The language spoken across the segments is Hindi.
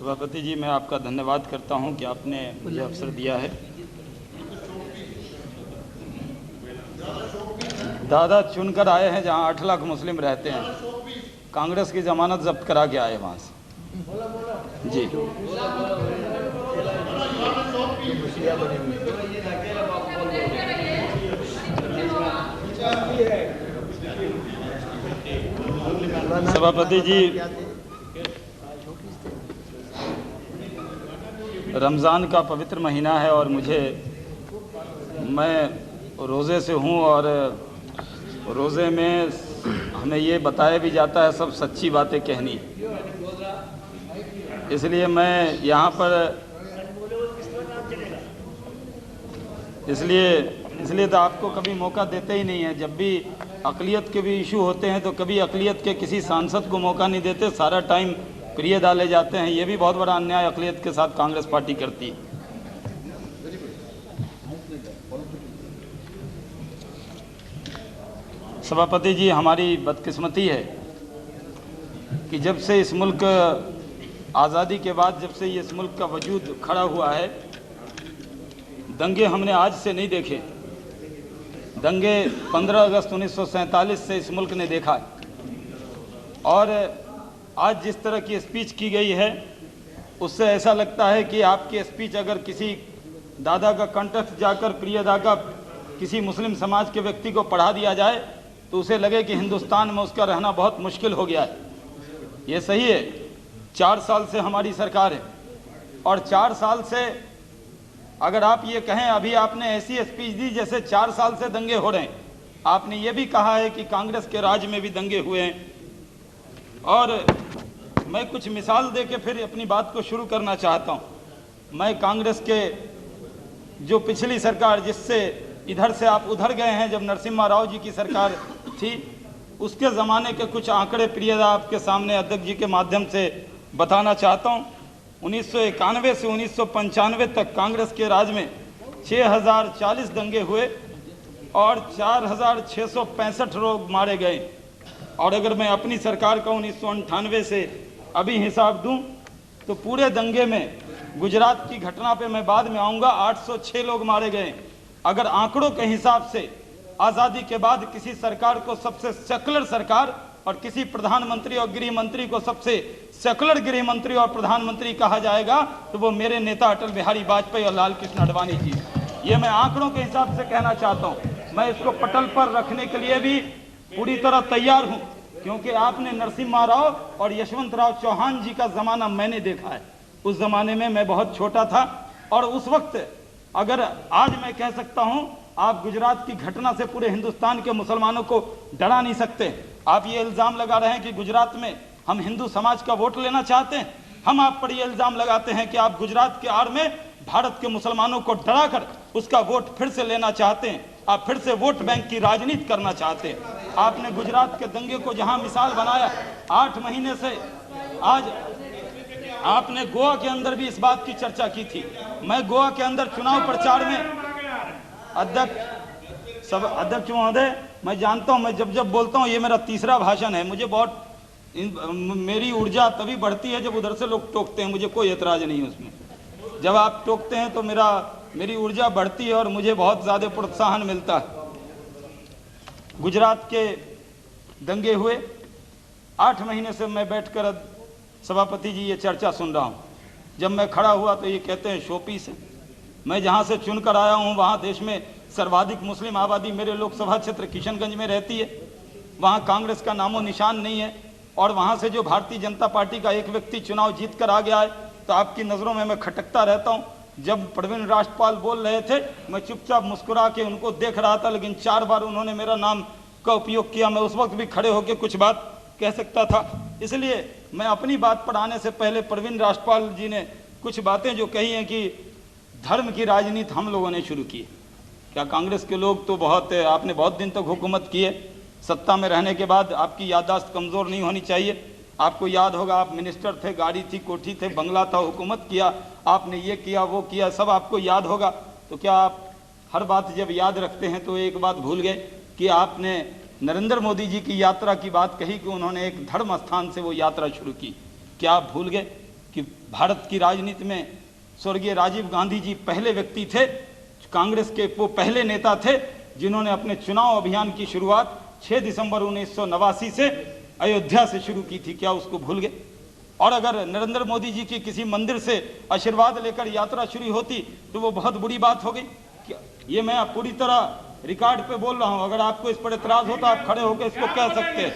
सभापति जी, मैं आपका धन्यवाद करता हूं कि आपने मुझे अवसर दिया है। दादा चुनकर आए हैं जहां 8 लाख मुस्लिम रहते हैं, कांग्रेस की जमानत जब्त करा के आए वहां से जी। सभापति जी, रमज़ान का पवित्र महीना है और मैं रोज़े से हूँ और रोज़े में हमें ये बताया भी जाता है सब सच्ची बातें कहनी, इसलिए मैं यहाँ पर इसलिए तो आपको कभी मौका देते ही नहीं है। जब भी अक़लियत के भी इशू होते हैं तो कभी अक़लियत के किसी सांसद को मौका नहीं देते, सारा टाइम प्रिय डाले जाते हैं। ये भी बहुत बड़ा अन्याय अक़लियत के साथ कांग्रेस पार्टी करती है। सभापति जी, हमारी बदकिस्मती है कि जब से इस मुल्क आज़ादी के बाद जब से इस मुल्क का वजूद खड़ा हुआ है, दंगे हमने आज से नहीं देखे। दंगे 15 अगस्त 1947 से इस मुल्क ने देखा है और आज जिस तरह की स्पीच की गई है उससे ऐसा लगता है कि आपकी स्पीच अगर किसी दादा का कंठस्थ जाकर प्रियदा का किसी मुस्लिम समाज के व्यक्ति को पढ़ा दिया जाए तो उसे लगे कि हिंदुस्तान में उसका रहना बहुत मुश्किल हो गया है। ये सही है, 4 साल से हमारी सरकार है और 4 साल से अगर आप ये कहें, अभी आपने ऐसी स्पीच दी जैसे 4 साल से दंगे हो रहे हैं। आपने ये भी कहा है कि कांग्रेस के राज में भी दंगे हुए हैं और मैं कुछ मिसाल दे के फिर अपनी बात को शुरू करना चाहता हूँ। मैं कांग्रेस के जो पिछली सरकार जिससे इधर से आप उधर गए हैं, जब नरसिम्हा राव जी की सरकार थी, उसके ज़माने के कुछ आंकड़े प्रियदा आपके सामने अध्यक्ष जी के माध्यम से बताना चाहता हूँ। 1991 से 1995 तक कांग्रेस के राज में 6040 दंगे हुए और 4665 लोग मारे गए। और अगर मैं अपनी सरकार का 1998 से अभी हिसाब दूं तो पूरे दंगे में गुजरात की घटना पे मैं बाद में आऊँगा, 806 लोग मारे गए। अगर आंकड़ों के हिसाब से आज़ादी के बाद किसी सरकार को सबसे सेकुलर सरकार और किसी प्रधानमंत्री और गृह मंत्री को सबसे सेकुलर गृह मंत्री और प्रधानमंत्री कहा जाएगा तो वो मेरे नेता अटल बिहारी वाजपेयी और लाल कृष्ण आडवाणी जी। ये मैं आंकड़ों के हिसाब से कहना चाहता हूँ। मैं इसको पटल पर रखने के लिए भी पूरी तरह तैयार हूँ, क्योंकि आपने नरसिम्हा राव और यशवंतराव चौहान जी का ज़माना मैंने देखा है। उस ज़माने में मैं बहुत छोटा था और उस वक्त अगर आज मैं कह सकता हूँ, आप गुजरात की घटना से पूरे हिंदुस्तान के मुसलमानों को डरा नहीं सकते। आप ये इल्ज़ाम लगा रहे हैं कि गुजरात में हम हिंदू समाज का वोट लेना चाहते हैं। हम आप पर ये इल्ज़ाम लगाते हैं कि आप गुजरात के आड़ में भारत के मुसलमानों को डराकर उसका वोट फिर से लेना चाहते हैं। आप फिर से वोट बैंक की राजनीति करना चाहते हैं। आपने गुजरात के दंगे को जहां मिसाल बनाया, 8 महीने से आज आपने गोवा के अंदर भी इस बात की चर्चा की थी। मैं गोवा के अंदर चुनाव प्रचार में अध्यक्ष महोदय, मैं जानता हूं, मैं जब बोलता हूं ये मेरा तीसरा भाषण है। मुझे बहुत मेरी ऊर्जा तभी बढ़ती है जब उधर से लोग टोकते हैं, मुझे कोई एतराज नहीं है उसमें। जब आप टोकते हैं तो मेरी ऊर्जा बढ़ती है और मुझे बहुत ज़्यादा प्रोत्साहन मिलता है। गुजरात के दंगे हुए, 8 महीने से मैं बैठकर सभापति जी ये चर्चा सुन रहा हूँ। जब मैं खड़ा हुआ तो ये कहते हैं शोपीस है। मैं जहाँ से चुनकर आया हूँ वहाँ देश में सर्वाधिक मुस्लिम आबादी मेरे लोकसभा क्षेत्र किशनगंज में रहती है। वहाँ कांग्रेस का नामो निशान नहीं है और वहाँ से जो भारतीय जनता पार्टी का एक व्यक्ति चुनाव जीत कर आ गया है तो आपकी नज़रों में मैं खटकता रहता हूँ। जब प्रवीण राष्ट्रपाल बोल रहे थे मैं चुपचाप मुस्कुरा के उनको देख रहा था, लेकिन 4 बार उन्होंने मेरा नाम का उपयोग किया। मैं उस वक्त भी खड़े होकर कुछ बात कह सकता था। इसलिए मैं अपनी बात पर आने से पहले प्रवीण राष्ट्रपाल जी ने कुछ बातें जो कही हैं कि धर्म की राजनीति हम लोगों ने शुरू की। क्या कांग्रेस के लोग तो आपने बहुत दिन तक हुकूमत की है, सत्ता में रहने के बाद आपकी याददाश्त कमज़ोर नहीं होनी चाहिए। आपको याद होगा आप मिनिस्टर थे, गाड़ी थी, कोठी थे, बंगला था, हुकूमत किया, आपने ये किया वो किया, सब आपको याद होगा। तो क्या आप हर बात जब याद रखते हैं तो एक बात भूल गए कि आपने नरेंद्र मोदी जी की यात्रा की बात कही कि उन्होंने एक धर्म स्थान से वो यात्रा शुरू की। क्या आप भूल गए कि भारत की राजनीति में स्वर्गीय राजीव गांधी जी पहले व्यक्ति थे, कांग्रेस के वो पहले नेता थे जिन्होंने अपने चुनाव अभियान की शुरुआत 6 दिसंबर 1989 से अयोध्या से शुरू की थी। क्या उसको भूल गए? और अगर नरेंद्र मोदी जी की किसी मंदिर से आशीर्वाद लेकर यात्रा शुरू होती तो वो बहुत बुरी बात हो गई। ये मैं पूरी तरह रिकॉर्ड पे बोल रहा हूं, अगर आपको इस पर एतराज हो तो आप खड़े होकर इसको कह सकते हैं।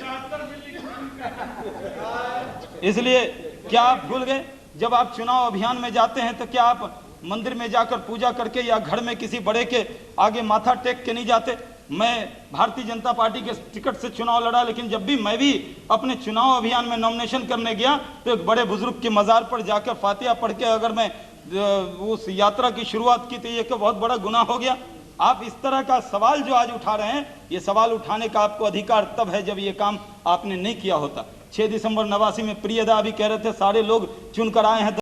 इसलिए क्या आप भूल गए? जब आप चुनाव अभियान में जाते हैं तो क्या आप मंदिर में जाकर पूजा करके या घर में किसी बड़े के आगे माथा टेक के नहीं जाते? मैं भारतीय जनता पार्टी के टिकट से चुनाव लड़ा, लेकिन जब भी मैं भी अपने चुनाव अभियान में नॉमिनेशन करने गया तो एक बड़े बुजुर्ग के मजार पर जाकर फातिहा पढ़ के अगर मैं उस यात्रा की शुरुआत की तो ये तो बहुत बड़ा गुनाह हो गया। आप इस तरह का सवाल जो आज उठा रहे हैं, ये सवाल उठाने का आपको अधिकार तब है जब ये काम आपने नहीं किया होता। 6 दिसंबर 89 में प्रियदा भी कह रहे थे सारे लोग चुनकर आए हैं